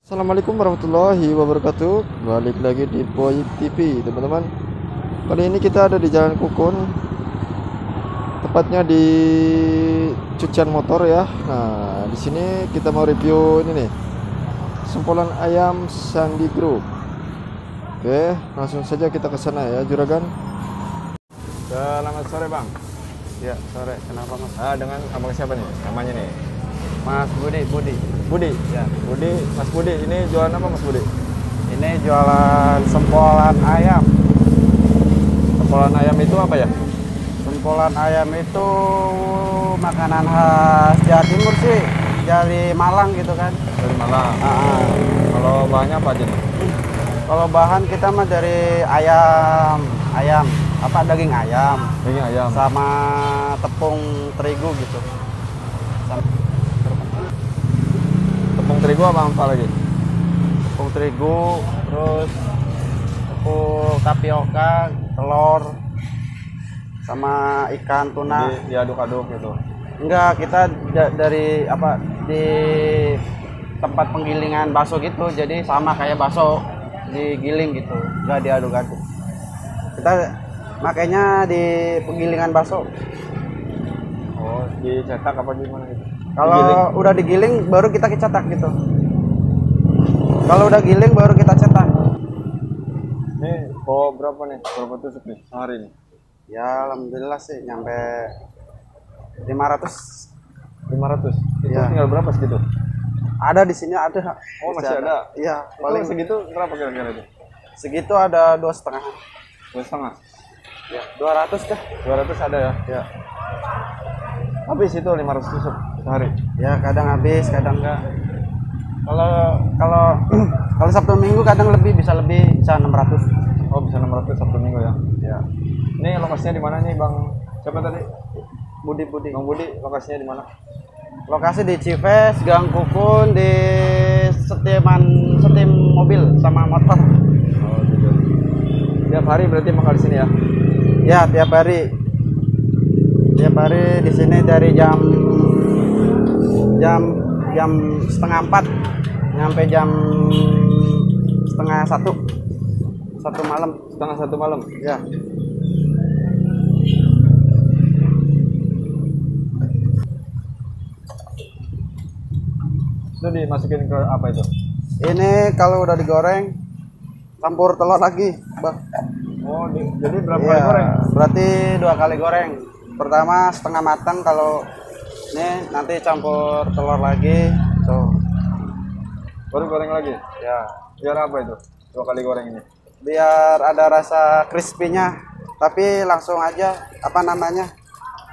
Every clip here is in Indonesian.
Assalamualaikum warahmatullahi wabarakatuh. Balik lagi di Boyik TV, teman-teman. Kali ini kita ada di Jalan Kukun, tepatnya di cucian motor ya. Nah, di sini kita mau review ini nih, sempolan ayam Sandi Group. Oke, langsung saja kita ke sana ya, juragan. Selamat sore, Bang. Ya, sore. Kenapa, Mas? Dengan abang siapa nih? Namanya nih? Mas Budi. Budi. Ya. Budi, Mas Budi. Ini jualan apa, Mas Budi? Ini jualan sempolan ayam. Sempolan ayam itu apa ya? Sempolan ayam itu makanan khas Jawa Timur sih. Dari Malang gitu kan. Dari Malang. Kalau bahannya apa aja nih? Kalau bahan kita mah dari ayam, daging ayam Daging ayam. sama tepung terigu gitu. Tepung terigu apa lagi? Tepung terigu, terus tepung tapioka, telur, sama ikan tuna. Diaduk-aduk gitu. Enggak, kita di tempat penggilingan bakso gitu, jadi sama kayak bakso digiling gitu, enggak diaduk-aduk. Kita makanya di penggilingan bakso. Oh, dicetak apa gimana gitu? Kalau Digiling. udah digiling baru kita cetak gitu. Kalau udah giling baru kita cetak. Nih, kok berapa nih? Berapa tusuk nih sehari nih? Ya alhamdulillah sih nyampe 500. 500. Itu Ya. tinggal berapa segitu? Ada di sini ada. Oh, masih ada. Iya, Paling paling segitu berapa kira-kira itu? segitu ada 2,5. 2,5. Ya, 200 deh. 200 ada ya? Ya. Habis itu 500 tusuk sehari. Ya kadang habis, kadang enggak. Kalau kalau kalau Sabtu Minggu kadang bisa 600. Oh, bisa 600 Sabtu Minggu ya. Ya. Ini lokasinya di mana nih, Bang? Siapa tadi? Budi. Bang Budi, lokasinya di mana? Lokasi di Cives, Gang Kukun, di setim mobil sama motor. Oh, gitu. Tiap hari berarti makan di sini ya? Ya, tiap hari. Tiap hari di sini dari jam setengah 4 nyampe jam setengah 1 malam. Setengah 1 malam. Ya. Itu dimasukin ke apa itu? Ini kalau udah digoreng campur telur lagi, Bang. Oh, jadi berapa Iya, kali goreng? berarti 2 kali goreng. Pertama setengah matang, kalau ini nanti campur telur lagi. Tuh. Baru goreng lagi? Ya, Biar apa itu? 2 kali goreng ini? biar ada rasa crispy-nya. Tapi langsung aja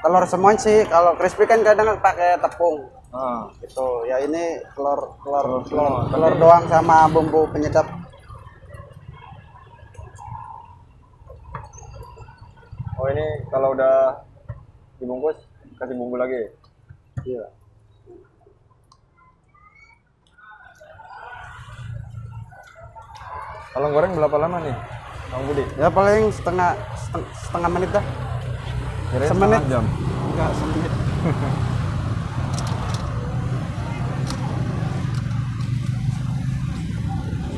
telur semuanya sih. Kalau crispy kan kadang pakai tepung. Ah, Gitu. Ya ini Telur semua. telur doang sama bumbu penyedap. oh ini kalau udah dibungkus kasih bumbu lagi. Iya. Kalau goreng berapa lama nih, Bang Budi? Ya paling setengah menit dah. Kirain Semenit. setengah jam. Enggak, semenit.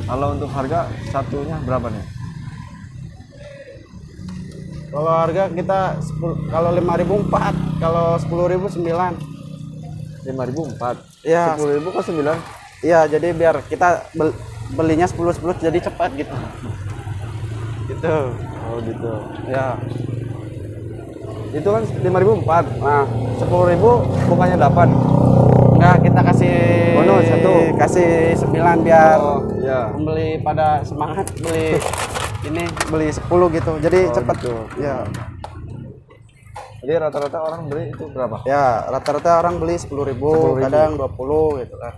Kalau untuk harga satunya berapa nih? Kalau harga kita kalau 5.000 4, kalau 10.000 9. 5.004. Iya. 10.000 kok 9? Iya, jadi biar kita belinya 10 jadi cepat gitu. Gitu. Oh gitu. Ya. Itu kan 5.004. Nah, 10.000 bukannya 8. enggak kita kasih Bonus 1. kasih 9 biar Oh iya. pembeli pada semangat beli 10 gitu. Jadi Oh, cepat. gitu. Ya. Jadi rata-rata orang beli itu berapa? Ya, rata-rata orang beli 10.000, 10.000. kadang 20 gitu kan.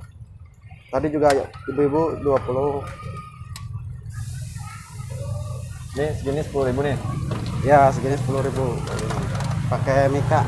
Tadi juga ibu-ibu 20. Ini segini 10.000 nih. Ya, segini 10.000. Pakai mika.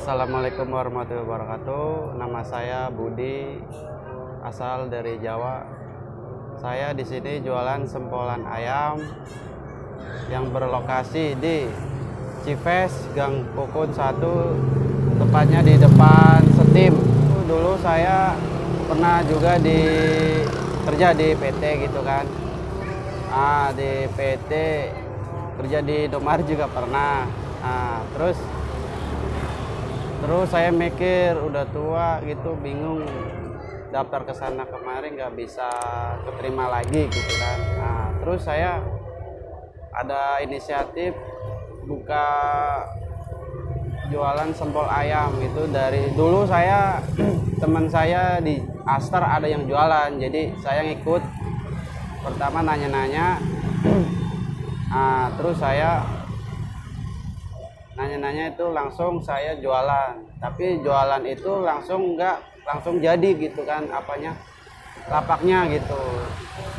Assalamualaikum warahmatullahi wabarakatuh. Nama saya Budi, asal dari Jawa. Saya di sini jualan sempolan ayam yang berlokasi di Cives, Gang Pukun 1, tepatnya di depan Setim. Dulu saya pernah juga kerja di PT gitu kan. Di PT kerja di Indomaret juga pernah. Terus saya mikir udah tua gitu, bingung daftar ke sana kemarin nggak bisa keterima lagi gitu kan. Terus saya ada inisiatif buka jualan sempol ayam. Itu dari dulu saya teman saya di Astar ada yang jualan, jadi saya ngikut. Pertama nanya-nanya, terus saya nanya-nanya itu langsung saya jualan. Tapi jualan itu nggak langsung jadi gitu kan, lapaknya gitu.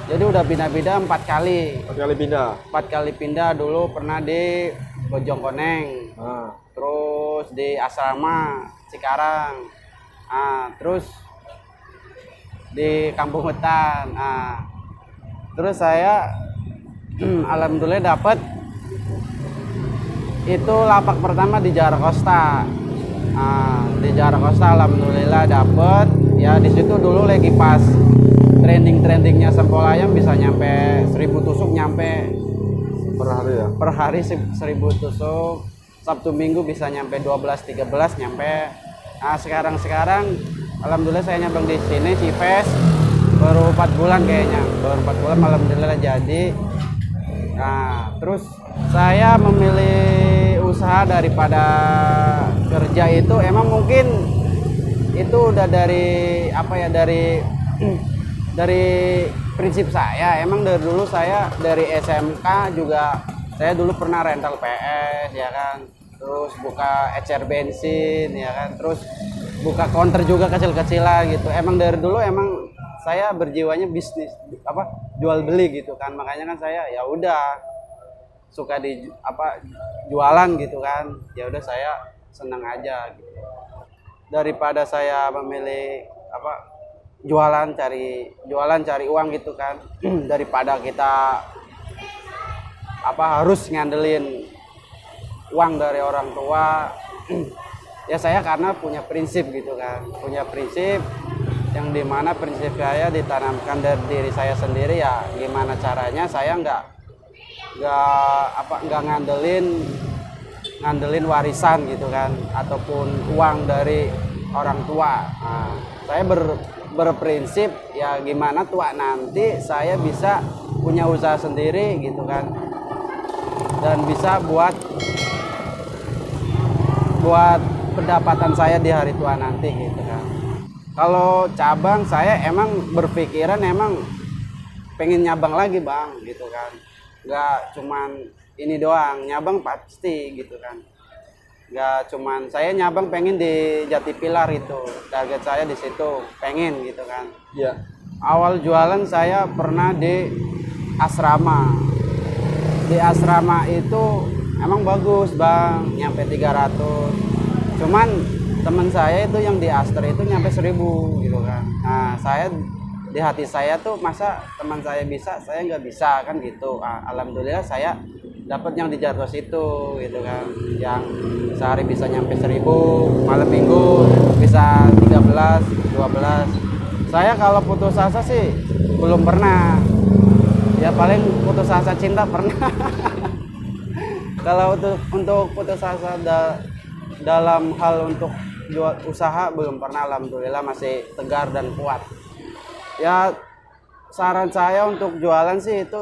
Jadi udah pindah-pindah 4 kali. 4 kali pindah. 4 kali pindah. Dulu pernah di Bojongkoneng, terus di Asrama Cikarang, terus di Kampung Hutan. Terus saya alhamdulillah dapat itu lapak pertama di Jarakosta. Di Jarakosta alhamdulillah dapet. Ya di situ dulu lagi pas trendingnya sempol ayam, bisa nyampe 1000 tusuk nyampe Per hari ya? per hari 1000 tusuk. Sabtu Minggu bisa nyampe 12-13 nyampe. Sekarang alhamdulillah saya nyabang di sini Cives baru 4 bulan kayaknya. Baru 4 bulan alhamdulillah jadi. Terus saya memilih usaha daripada kerja itu, emang mungkin itu udah dari dari prinsip saya. Emang dari dulu saya dari SMK juga saya dulu pernah rental PS ya kan, terus buka ecer bensin ya kan, terus buka counter juga kecil-kecilan gitu. Emang dari dulu saya berjiwanya bisnis, jual beli gitu kan. Makanya kan saya ya udah suka jualan gitu kan. Ya udah saya senang aja gitu. Daripada saya memilih jualan cari uang gitu kan, daripada kita harus ngandelin uang dari orang tua. Ya saya karena punya prinsip gitu kan, punya prinsip yang dimana prinsip saya ditanamkan dari diri saya sendiri. Ya gimana caranya saya nggak ngandelin warisan gitu kan, ataupun uang dari orang tua. Saya berprinsip ya gimana tua nanti saya bisa punya usaha sendiri gitu kan, dan bisa buat pendapatan saya di hari tua nanti gitu kan. Kalau cabang saya emang berpikiran pengen nyabang lagi bang gitu kan, nggak cuman ini doang, nyabang pasti gitu kan. Nggak cuman saya nyabang pengen di Jati Pilar, itu target saya di situ, pengen gitu kan. Iya. Awal jualan saya pernah di Asrama. Di Asrama itu emang bagus bang, nyampe 300. Cuman teman saya itu yang di Aster itu nyampe 1000 gitu kan. Saya di hati saya tuh, masa teman saya bisa saya nggak bisa kan gitu. Alhamdulillah saya dapat yang di Jartos itu gitu kan, yang sehari bisa nyampe 1000, malam minggu bisa 13, 12. Saya kalau putus asa sih belum pernah. Ya paling putus asa cinta pernah. Kalau untuk putus asa dalam hal untuk jual usaha belum pernah. Alhamdulillah masih tegar dan kuat. Ya saran saya untuk jualan sih itu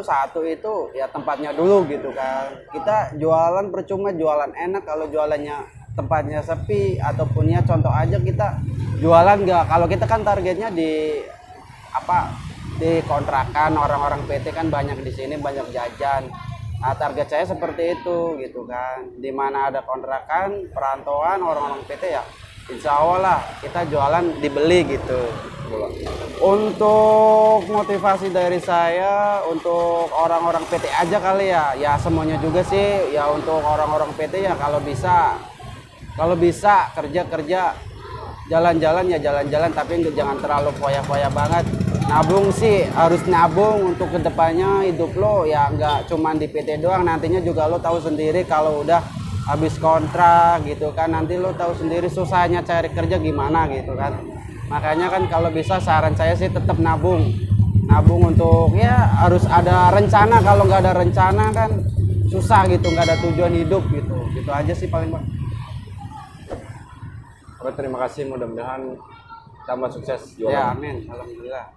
ya tempatnya dulu gitu kan. Kita jualan percuma jualan enak kalau jualannya tempatnya sepi, ataupun ya contoh aja kita jualan kalau kita kan targetnya di kontrakan, orang-orang PT kan banyak di sini, banyak jajan. Target saya seperti itu gitu kan. Dimana ada kontrakan, perantauan, orang-orang PT ya insya Allah lah kita jualan dibeli gitu. Untuk motivasi dari saya untuk orang-orang PT aja kali ya semuanya juga sih ya. Untuk orang-orang PT ya kalau bisa Kalau bisa kerja jalan-jalan ya jalan-jalan, tapi jangan terlalu foya-foya banget. Nabung sih harus nabung untuk kedepannya hidup lo ya, nggak cuman di PT doang, nantinya juga lo tahu sendiri kalau udah habis kontrak gitu kan, nanti lo tahu sendiri susahnya cari kerja gimana gitu kan. Makanya kan kalau bisa saran saya sih tetap nabung untuk ya harus ada rencana. Kalau nggak ada rencana kan susah gitu, nggak ada tujuan hidup gitu aja sih paling Bang. Oke, terima kasih, mudah-mudahan tambah sukses Ya jualan. amin, alhamdulillah.